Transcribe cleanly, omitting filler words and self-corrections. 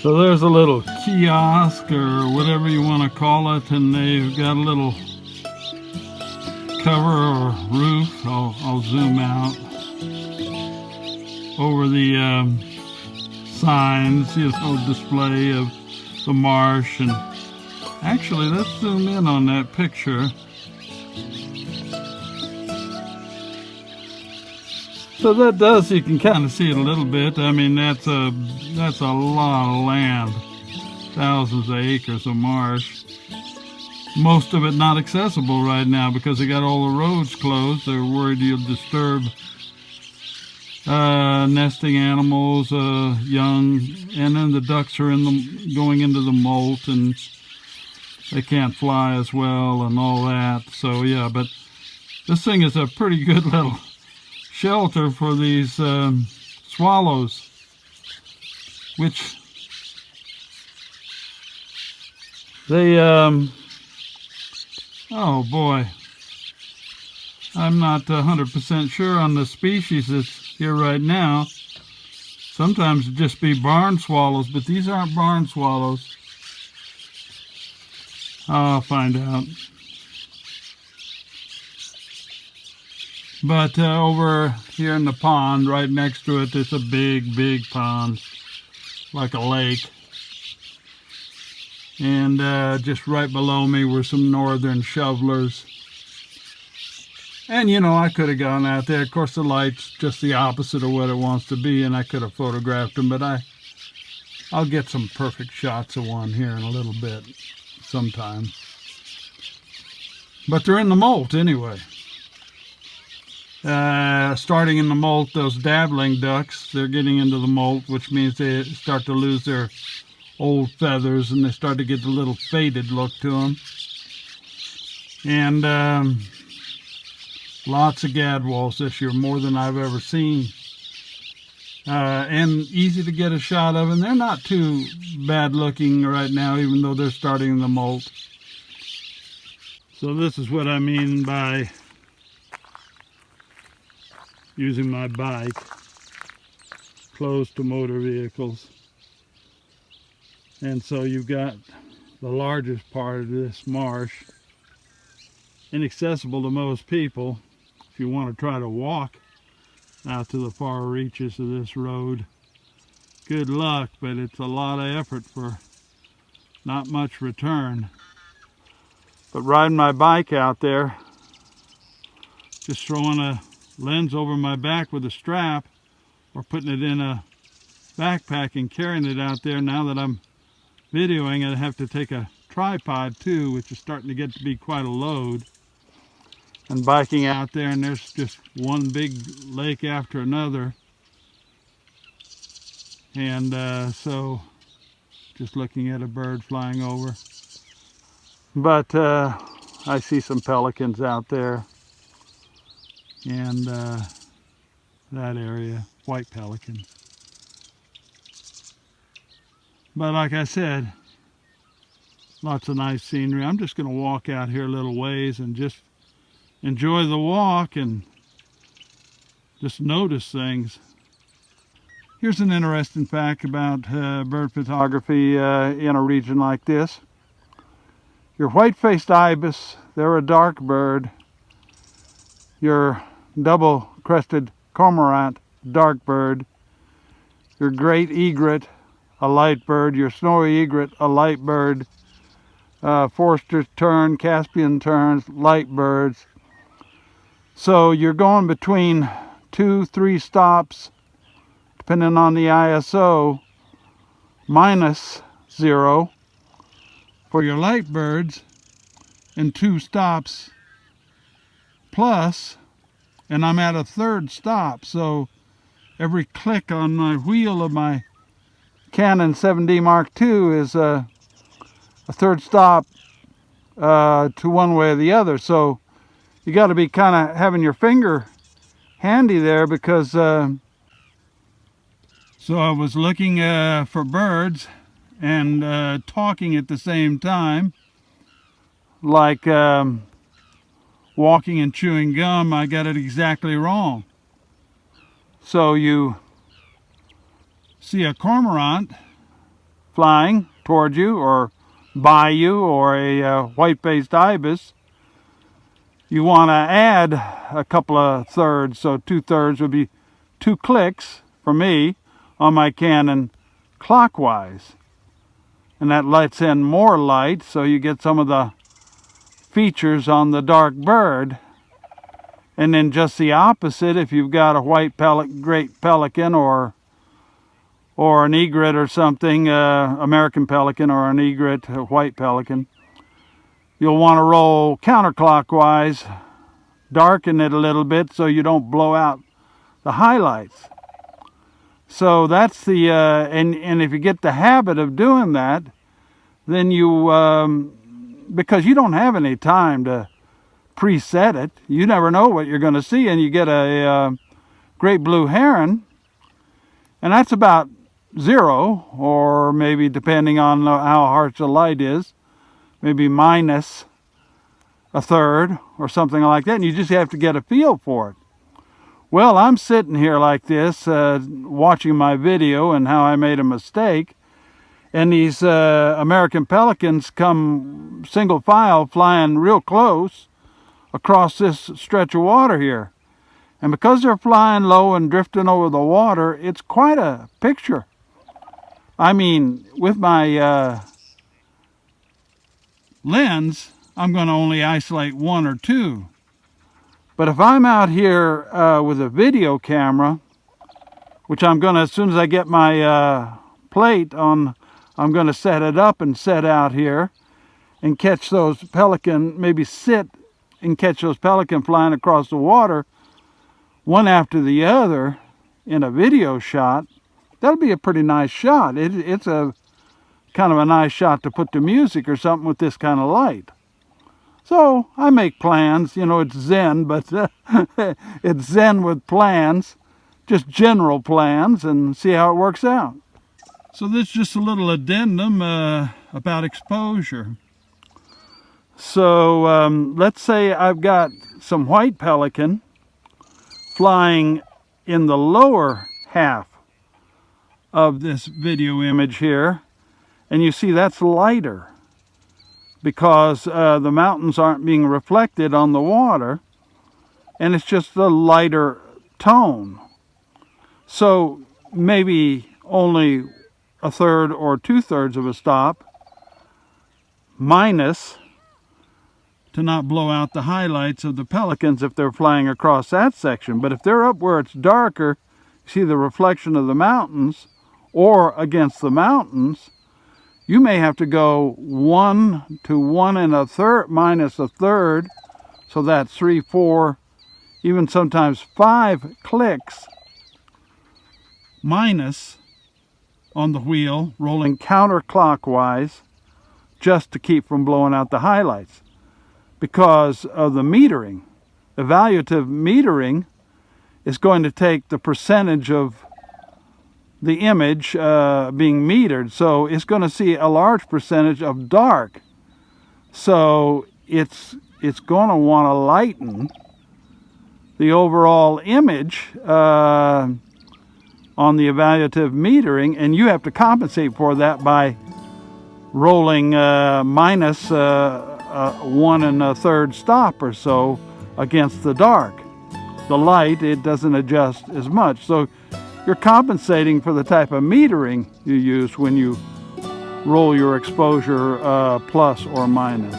So there's a little kiosk or whatever you want to call it, and they've got a little cover or roof. I'll zoom out over the signs, display of the marsh. And actually, let's zoom in on that picture. So that does, you can kind of see it a little bit. I mean, that's a lot of land, thousands of acres of marsh. Most of it not accessible right now because they got all the roads closed. They're worried you'll disturb nesting animals, young, and then the ducks are going into the molt, and they can't fly as well and all that. So yeah, but this thing is a pretty good little shelter for these swallows, which they oh boy, I'm not 100% sure on the species that's here right now. Sometimes it just be barn swallows, but these aren't barn swallows. I'll find out. But over here in the pond, right next to it, it's a big pond, like a lake. And just right below me were some northern shovelers. And, you know, I could have gone out there. Of course, the light's just the opposite of what it wants to be, and I could have photographed them, but I'll get some perfect shots of one here in a little bit, sometime. But they're in the molt anyway. Starting in the molt, those dabbling ducks, they're getting into the molt, which means they start to lose their old feathers and they start to get a little faded look to them. And lots of gadwalls this year, more than I've ever seen. And easy to get a shot of, and they're not too bad looking right now, even though they're starting in the molt. So this is what I mean by using my bike close to motor vehicles. And so you've got the largest part of this marsh inaccessible to most people. If you want to try to walk out to the far reaches of this road, good luck, but it's a lot of effort for not much return. But riding my bike out there, just throwing a lens over my back with a strap or putting it in a backpack and carrying it out there. Now that I'm videoing, I have to take a tripod too, which is starting to get to be quite a load. And biking out there, and there's just one big lake after another. And so just looking at a bird flying over. But I see some pelicans out there. And that area, white pelican. But like I said, lots of nice scenery. I'm just going to walk out here a little ways and just enjoy the walk and just notice things. Here's an interesting fact about bird photography in a region like this. Your white-faced ibis, they're a dark bird. Your double-crested cormorant, dark bird. Your great egret, a light bird. Your snowy egret, a light bird. Forster's tern, Caspian terns, light birds. So you're going between 2-3 stops, depending on the ISO, -0 for your light birds, and 2 stops plus, and I'm at a 3rd stop, so every click on my wheel of my Canon 7D Mark II is a 3rd stop to one way or the other. So you got to be kind of having your finger handy there, because so I was looking for birds and talking at the same time, like walking and chewing gum. I got it exactly wrong. So you see a cormorant flying towards you or by you, or a white-faced ibis, you want to add a couple of thirds. So 2/3 would be 2 clicks for me on my Canon clockwise. And that lets in more light, so you get some of the features on the dark bird. And then just the opposite, if you've got a white great pelican or an egret or something, American pelican or an egret, a white pelican, you'll want to roll counterclockwise, darken it a little bit so you don't blow out the highlights. So that's the, and if you get the habit of doing that, then you, because you don't have any time to preset it, you never know what you're going to see, and you get a great blue heron, and that's about 0, or maybe depending on how harsh the light is, maybe minus a third or something like that, and you just have to get a feel for it. Well, I'm sitting here like this, watching my video and how I made a mistake, and these American pelicans come single file flying real close across this stretch of water here. And because they're flying low and drifting over the water, it's quite a picture. I mean, with my lens, I'm going to only isolate 1 or 2. But if I'm out here with a video camera, which I'm going to, as soon as I get my plate on, I'm going to set it up and set out here and catch those pelican, maybe sit and catch those pelican flying across the water, one after the other in a video shot. That'll be a pretty nice shot. It's a kind of a nice shot to put to music or something with this kind of light. So I make plans, you know, it's Zen, but it's Zen with plans, just general plans, and see how it works out. So this is just a little addendum about exposure. So let's say I've got some white pelican flying in the lower half of this video image here, and you see that's lighter because the mountains aren't being reflected on the water, and it's just a lighter tone. So maybe only 1/3 or 2/3 of a stop, minus, to not blow out the highlights of the pelicans if they're flying across that section. But if they're up where it's darker, you see the reflection of the mountains, or against the mountains, you may have to go 1 to 1 1/3 minus 1/3, so that's 3, 4, even sometimes 5 clicks minus on the wheel, rolling counterclockwise, just to keep from blowing out the highlights. Because of the metering, evaluative metering is going to take the percentage of the image being metered, so it's going to see a large percentage of dark. So it's going to want to lighten the overall image on the evaluative metering, and you have to compensate for that by rolling minus 1 1/3 stop or so against the dark. The light, it doesn't adjust as much, so you're compensating for the type of metering you use when you roll your exposure plus or minus.